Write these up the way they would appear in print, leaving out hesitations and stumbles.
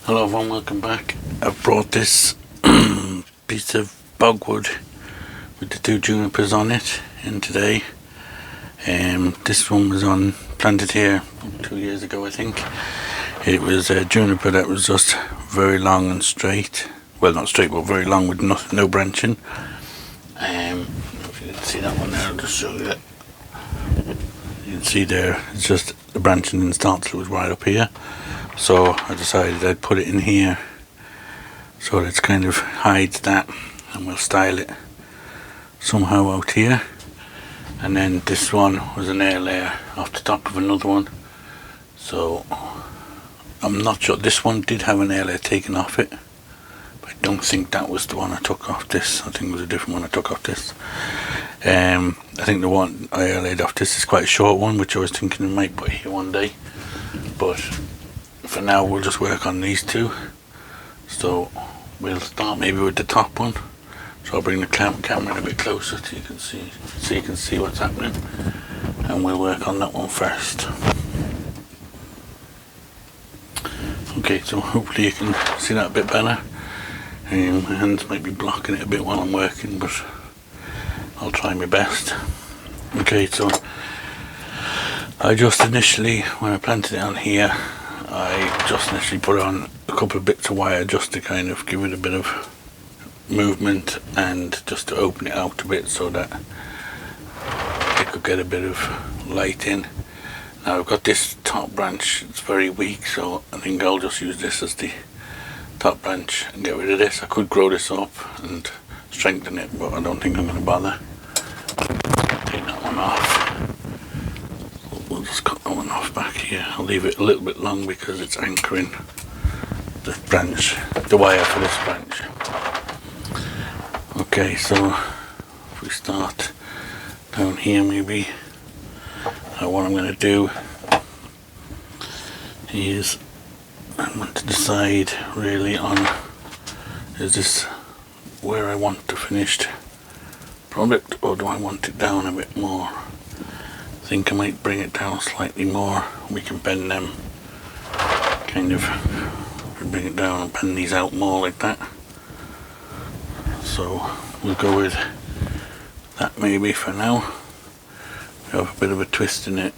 Hello everyone, welcome back. I've brought this piece of bogwood with the two junipers on it in today. This one was planted here 2 years ago, I think. It was a juniper that was just very long and straight. Well, not straight, but very long with no branching. If you can see that one there, I'll just show you that. You can see there, it's just the branching and starts was right up here. So I decided I'd put it in here so that it kind of hides that, and we'll style it somehow out here. And then this one was an air layer off the top of another one, so I'm not sure. This one did have an air layer taken off it, but I don't think that was the one I took off this. I think it was a different one I took off this. I think the one I air laid off this is quite a short one, which I was thinking I might put here one day, but for now we'll just work on these two. So we'll start maybe with the top one. So I'll bring the camera in a bit closer so you can see what's happening, and we'll work on that one first. Okay, so hopefully you can see that a bit better. My hands might be blocking it a bit while I'm working, but I'll try my best. Okay, so I just initially, when I planted it on here, I just initially put on a couple of bits of wire just to kind of give it a bit of movement and just to open it out a bit so that it could get a bit of light in. Now I've got this top branch, it's very weak, so I think I'll just use this as the top branch and get rid of this. I could grow this up and strengthen it, but I don't think I'm going to bother. Take that one off. We'll just cut that one off back here. I'll leave it a little bit long because it's anchoring the branch, the wire for this branch. Okay, so if we start down here, maybe what I'm going to do is I want to decide really on, is this where I want the finished product, or do I want it down a bit more? I think I might bring it down slightly more. We can bend them, kind of bring it down and bend these out more like that. So we'll go with that maybe for now. We have a bit of a twist in it.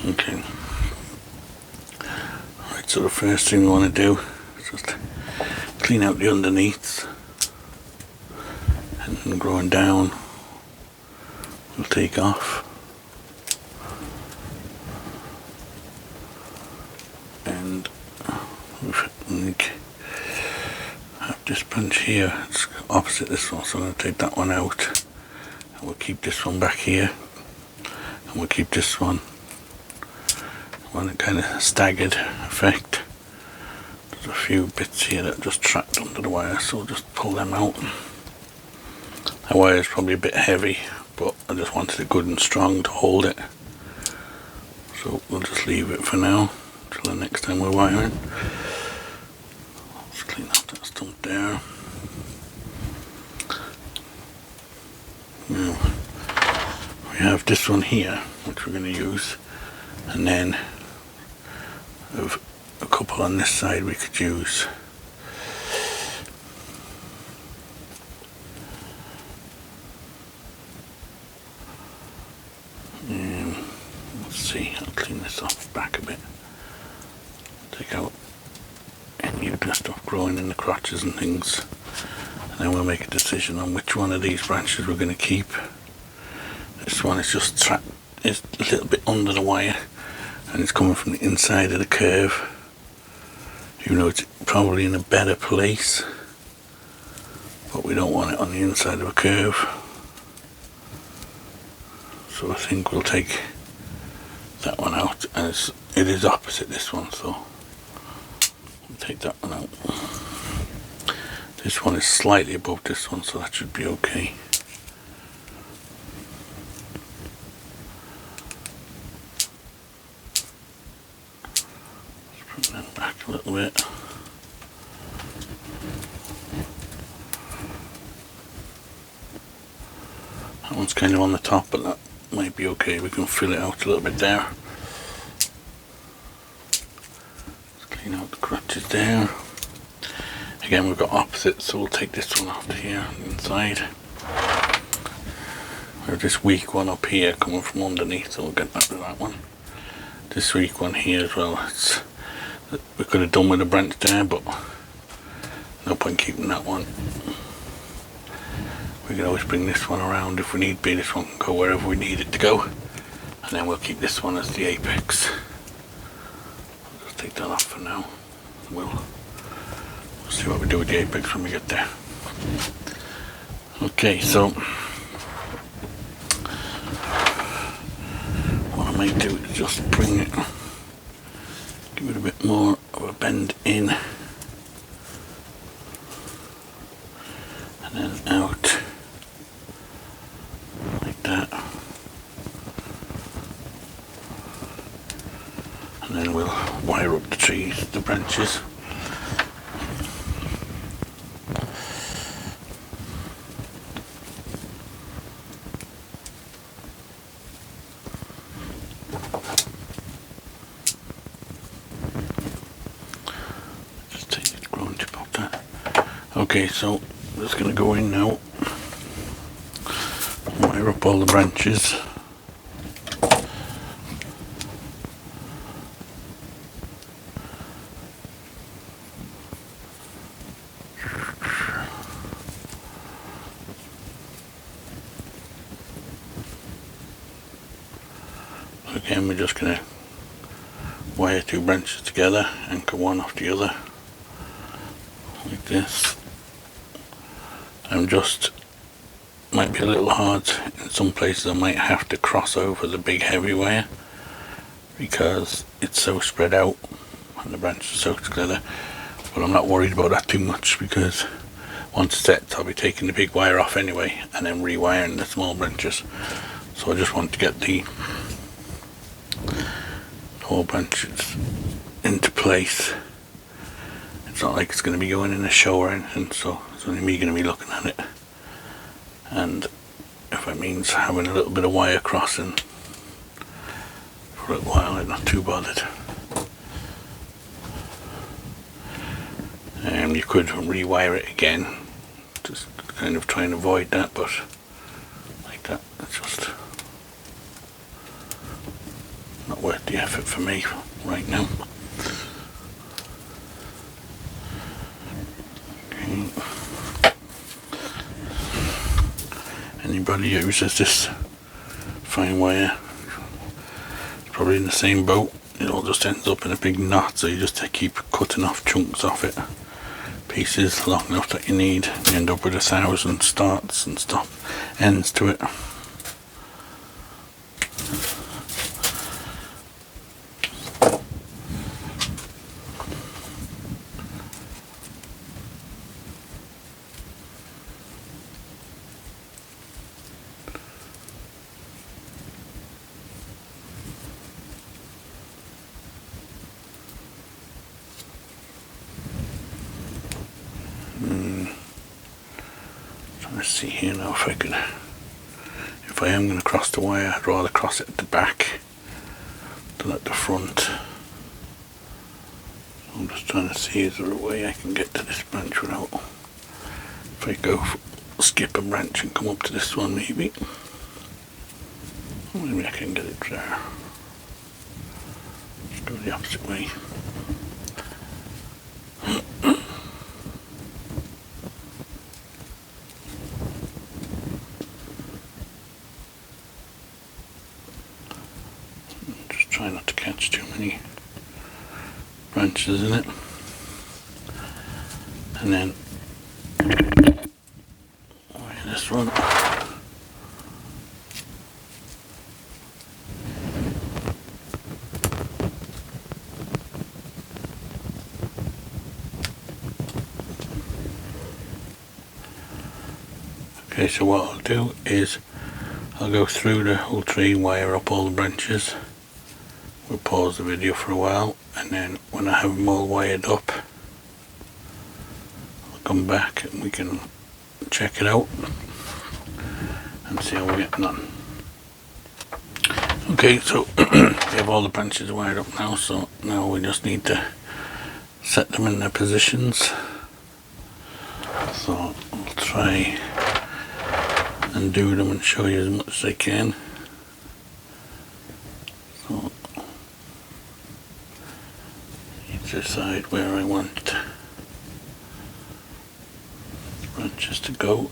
Okay. Right, so the first thing we want to do is just clean out the underneaths, and then growing down we'll take off. And have this bunch here, it's opposite this one, so I'm going to take that one out, and we'll keep this one back here, and we'll keep this one a kind of staggered effect. There's a few bits here that just trapped under the wire, so we'll just pull them out. The wire is probably a bit heavy, but I just wanted it good and strong to hold it, so we'll just leave it for now until the next time we're wiring. Let's clean up that stump there. Now we have this one here which we're going to use, and then of a couple on this side we could use. Let's see, I'll clean this off back a bit, take out any of the stuff growing in the crotches and things, and then we'll make a decision on which one of these branches we're going to keep. This one is just trapped, it's a little bit under the wire, and it's coming from the inside of the curve, even though it's probably in a better place, but we don't want it on the inside of a curve. So I think we'll take that one out, and it is opposite this one, so we'll take that one out. This one is slightly above this one, so that should be okay. Let's bring that back a little bit. That one's kind of on the top, but that might be okay. We can fill it out a little bit there. clean out the crutches there. Again, we've got opposites, so we'll take this one off to here on the inside. We have this weak one up here coming from underneath, so we'll get back to that one. This weak one here as well, we could have done with a branch there, but no point keeping that one. We can always bring this one around if we need be. This one can go wherever we need it to go, and then we'll keep this one as the apex. I'll just take that off for now. We'll see what we do with the apex when we get there. Okay, so what I might do is just bring it, give it a bit more of a bend in, and then out like that, and then we'll wire up the trees, the branches. Okay, so I'm just going to go in now, wire up all the branches. Again, we're just going to wire two branches together, anchor one off the other, like this. Might be a little hard in some places. I might have to cross over the big heavy wire because it's so spread out and the branches are so together, but I'm not worried about that too much because once it's set I'll be taking the big wire off anyway and then rewiring the small branches. So I just want to get the whole branches into place. It's not like it's going to be going in a show or anything, so it's only me going to be looking at it. And if it means having a little bit of wire crossing for a little while, I'm not too bothered. You could rewire it again, just kind of try and avoid that, but like that, it's just not worth the effort for me right now. Anybody who uses this fine wire is probably in the same boat. It all just ends up in a big knot, so you just keep cutting off chunks off it, pieces long enough that you need. You end up with 1,000 starts and stuff, ends to it. Let's see here now if I am going to cross the wire, I'd rather cross it at the back than at the front. So I'm just trying to see, is there a way I can get to this branch without, if I go skip a branch and come up to this one maybe I can get it there. Just go the opposite way. Try not to catch too many branches in it, and then this one. Okay, so what I'll do is I'll go through the whole tree, wire up all the branches. We'll pause the video for a while, and then when I have them all wired up, I'll come back and we can check it out and see how we're getting on. Okay, so we have all the branches wired up now, so now we just need to set them in their positions. So I'll try and do them and show you as much as I can. So you decide where I want the branches to go.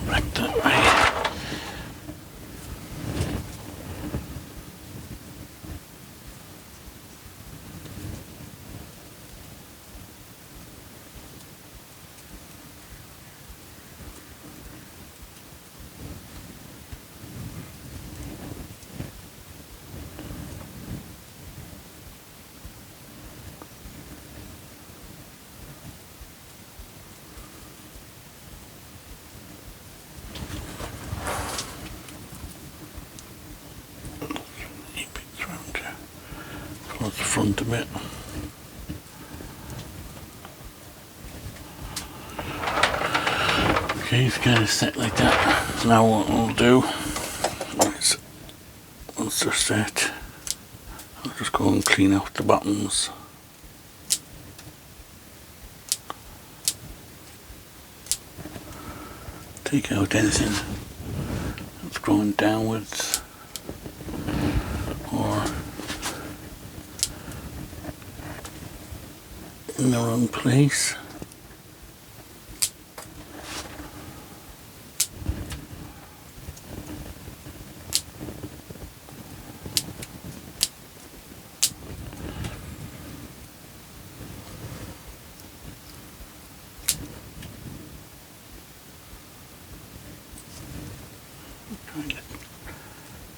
Back that way. Towards the front a bit. Okay, it's kind of set like that. Now what I'll do is, once they're set, I'll just go and clean out the bottoms. Take out anything that's growing downwards or in the wrong place.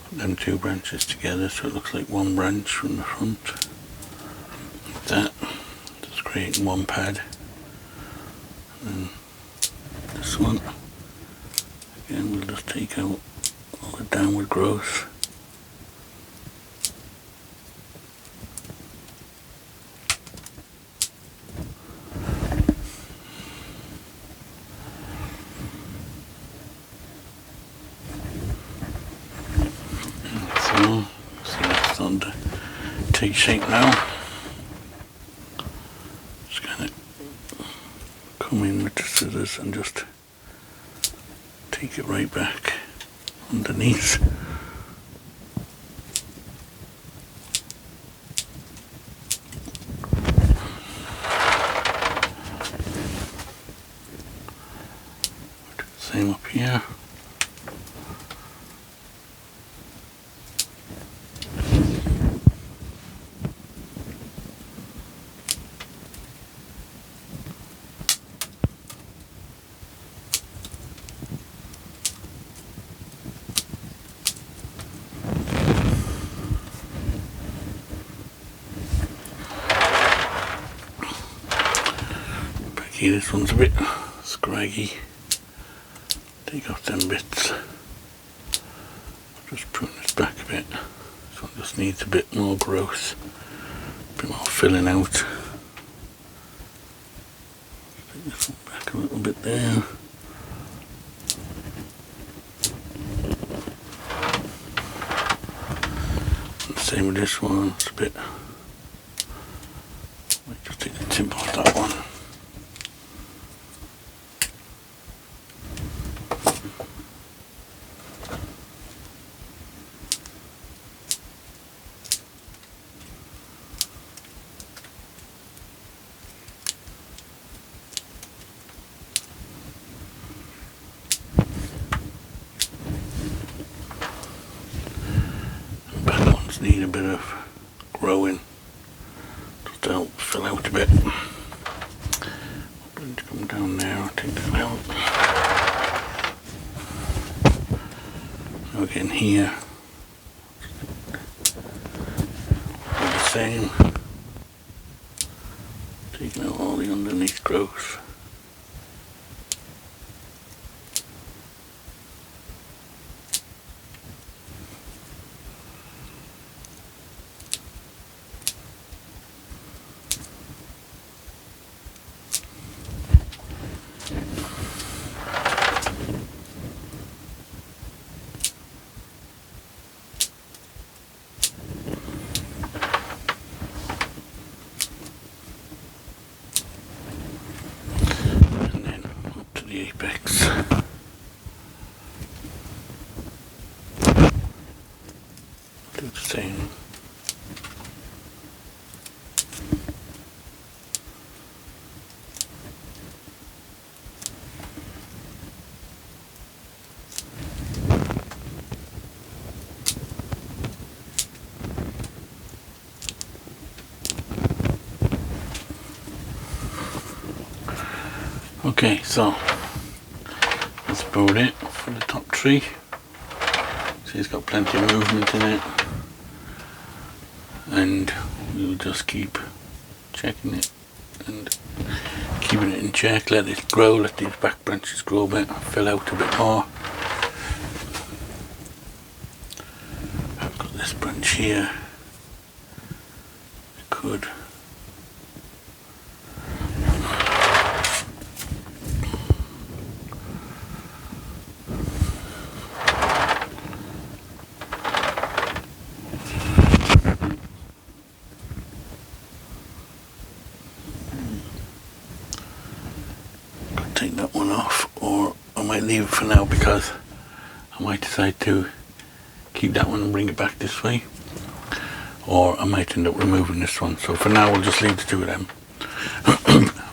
Put them two branches together so it looks like one branch from the front. Like that. Just creating one pad. And then this one. Again, we'll just take out all the downward growth. See, that's starting to take shape now. Just kind of come in with the scissors and just take it right back underneath. Do the same up here. This one's a bit scraggy. Take off them bits. Just prune this back a bit. This one just needs a bit more growth, a bit more filling out. Take this one back a little bit there. And same with this one. It's a bit. Might just take the tip off that one. Need a bit of growing, just fill out a bit. I'm going to come down there, I'll take that out. Now again here, do the same, taking out all the underneath growth. The apex. Do the same. Okay, so that's about it for the top tree. See, it's got plenty of movement in it, and we'll just keep checking it and keeping it in check. Let it grow, let these back branches grow a bit, fill out a bit more. I've got this branch here. I could take that one off, or I might leave it for now because I might decide to keep that one and bring it back this way, or I might end up removing this one. So for now we'll just leave the two of them.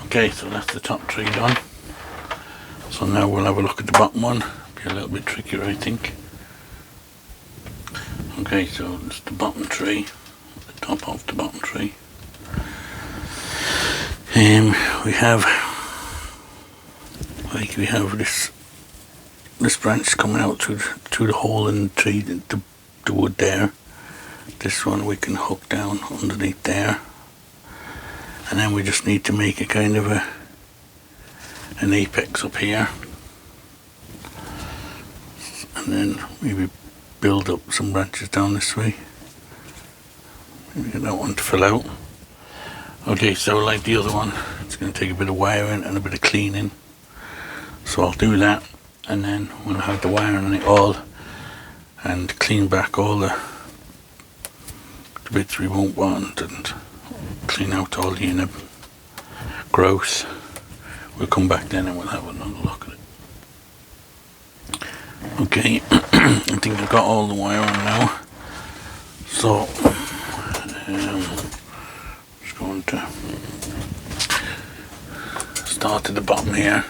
Okay, so that's the top tree done. So now we'll have a look at the bottom one. Be a little bit trickier, I think. Okay, so it's the bottom tree, the top of the bottom tree. We have this branch coming out through the hole in the tree, the wood there. This one we can hook down underneath there, and then we just need to make a kind of an apex up here, and then maybe build up some branches down this way. Maybe get that one to fill out. Okay, so like the other one, it's going to take a bit of wiring and a bit of cleaning. So I'll do that, and then when I have the wiring on it all and clean back all the bits we won't want and clean out all the inner growth, we'll come back then and we'll have another look at it. Okay, I think I've got all the wire on now, so just going to start at the bottom here.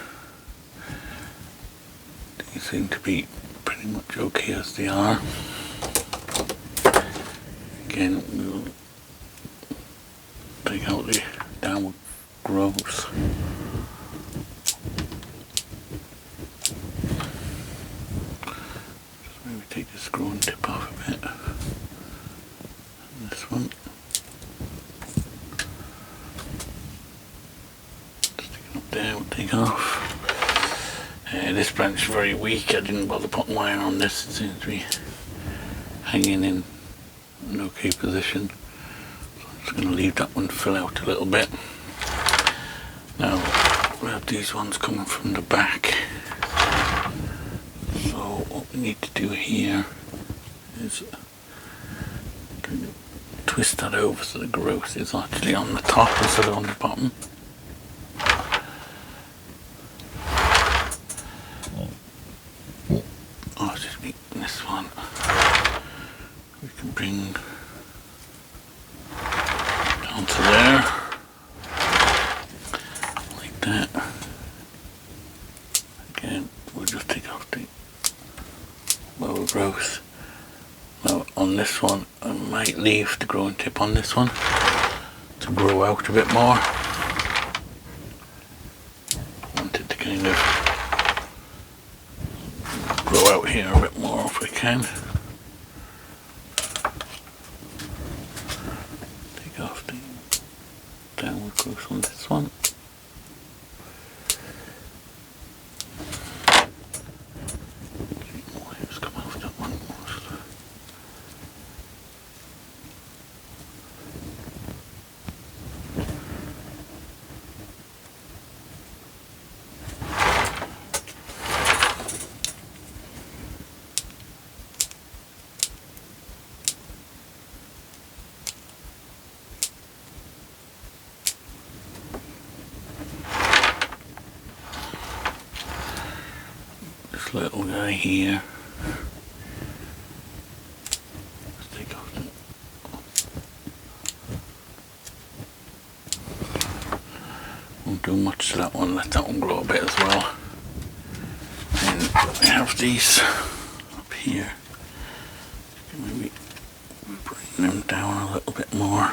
These seem to be pretty much okay as they are. Again, we'll take out the downward growth. Just maybe take the screw tip off a bit. And this one. Sticking up there, we'll take off. This branch is very weak. I didn't bother putting wire on this. It seems to be hanging in an okay position. So I'm just going to leave that one fill out a little bit. Now we have these ones coming from the back. So what we need to do here is kind of twist that over so the growth is actually on the top instead of on the bottom. This one we can bring down to there, like that. Again, we'll just take off the lower growth. Now on this one, I might leave the growing tip on this one, to grow out a bit more. Want it to kind of grow out here a bit more if we can. Take off the downward growth on this one. This little guy here. Let's take off the... Won't do much to that one, let that one grow a bit as well. And we have these up here. Maybe bring them down a little bit more.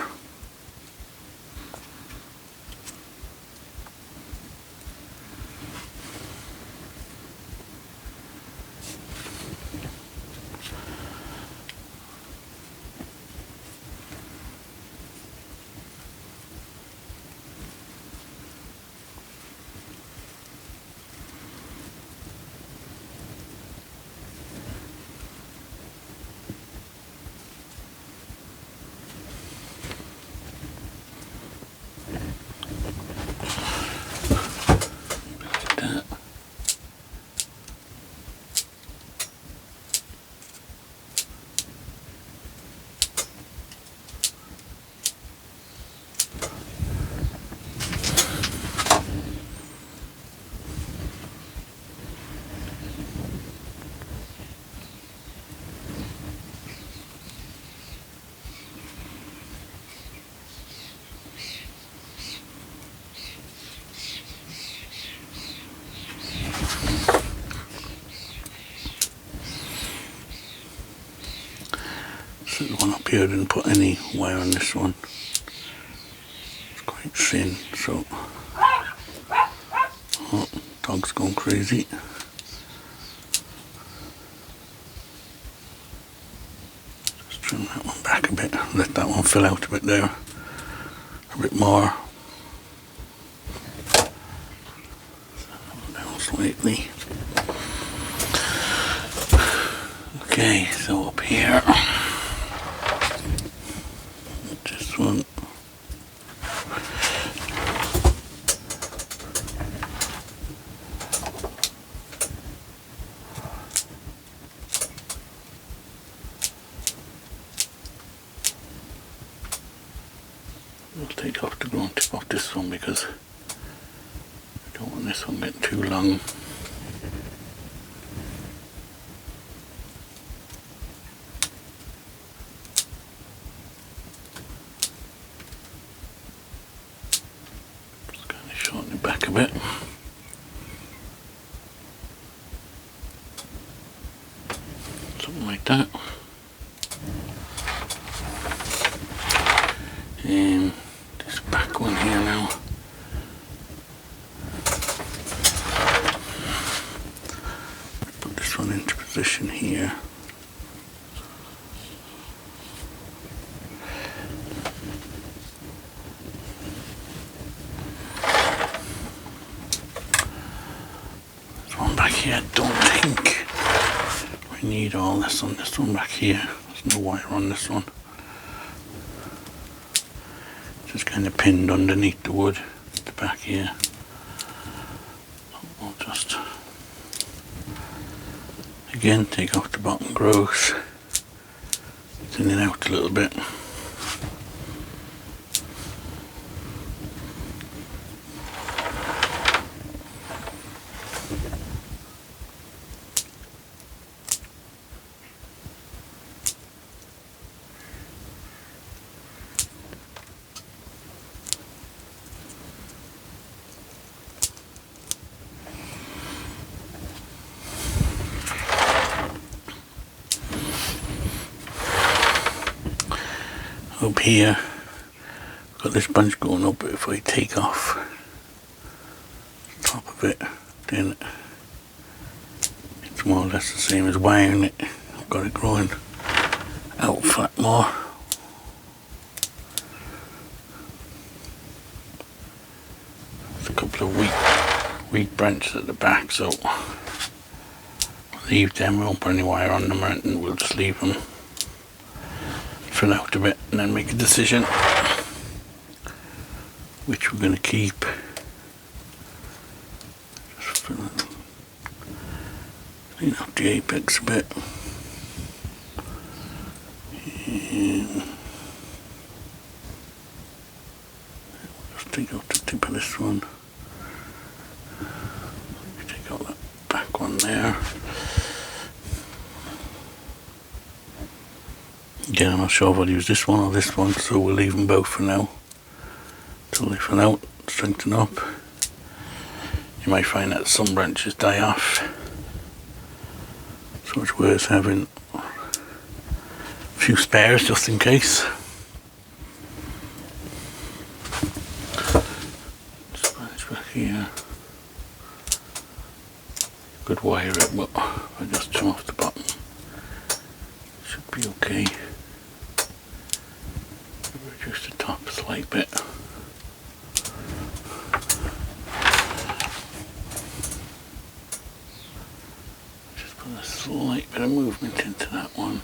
The one up here, I didn't put any wire on this one. It's quite thin, so... Oh, dog's going crazy. Just trim that one back a bit, let that one fill out a bit there. A bit more. Down slightly. Okay, so up here. This one. We'll take off the growing tip off this one because I don't want this one getting too long. Just kind of shorten it back a bit. Something like that. And this back one here now. Put this one into position here. This one back here, I don't think we need all this on this one back here. There's no wire on this one. Just kind of pinned underneath the wood at the back here. I'll just again take off the bottom growth, thin it out a little bit. Up here, we've got this branch going up, but if I take off the top of it, then it's more or less the same as wiring it. I've got it growing out flat more. There's a couple of weak branches at the back, so leave them. We won't put any wire on them, and we'll just leave them fill out a bit and then make a decision which we're going to keep. Just clean up the apex a bit. And just take out the tip of this one. Take out that back one there. Again, I'm not sure if I'll use this one or this one, so we'll leave them both for now until they fill out, strengthen up. You might find that some branches die off, so it's worth having a few spares just in case. This branch back here, could wire it, but I just trim off the bottom. Should be okay. Reduce the top a slight bit. Just put a slight bit of movement into that one.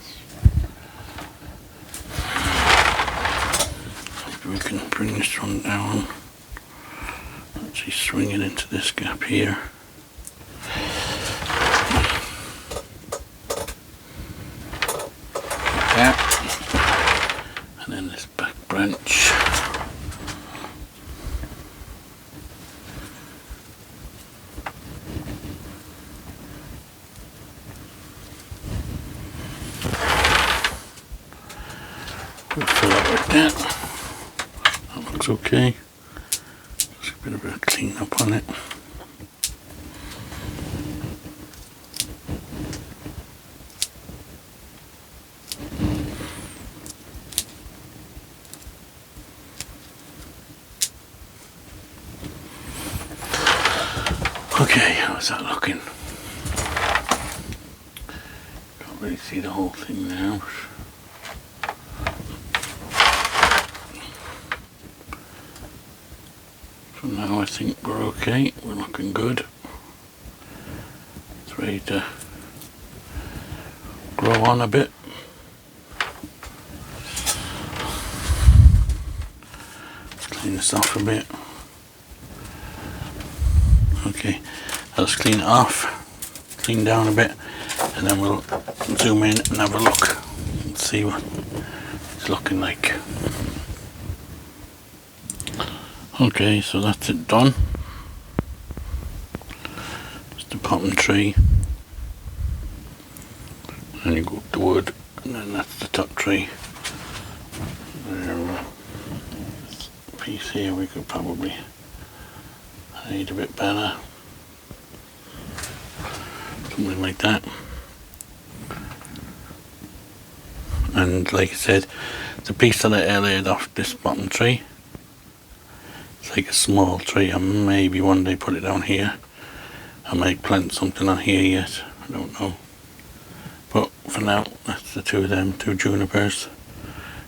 Maybe we can bring this one down. Actually swing it into this gap here. Like that. And then this back branch. We'll fill it like that. That looks okay. Just a bit of a clean up on it. Okay, how's that looking? Can't really see the whole thing now. For now I think we're okay, we're looking good. It's ready to grow on a bit. Let's clean this off a bit. Okay, let's clean it off, clean down a bit, and then we'll zoom in and have a look and see what it's looking like. Okay, so that's it done. It's the bottom tree, and then you go up the wood, and then that's the top tree. This piece here we could probably need a bit better, something like that. And like I said, the piece that I laid off this bottom tree, it's like a small tree. I maybe one day put it down here. I might plant something on here yet, I don't know. But for now, that's the two of them, two junipers,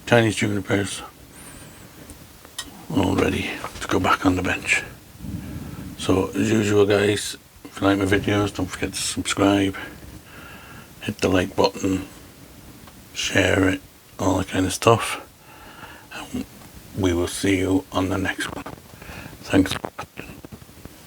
Chinese junipers, all ready to go back on the bench. So as usual guys, if you like my videos, don't forget to subscribe, hit the like button, share it, all that kind of stuff, and we will see you on the next one. Thanks.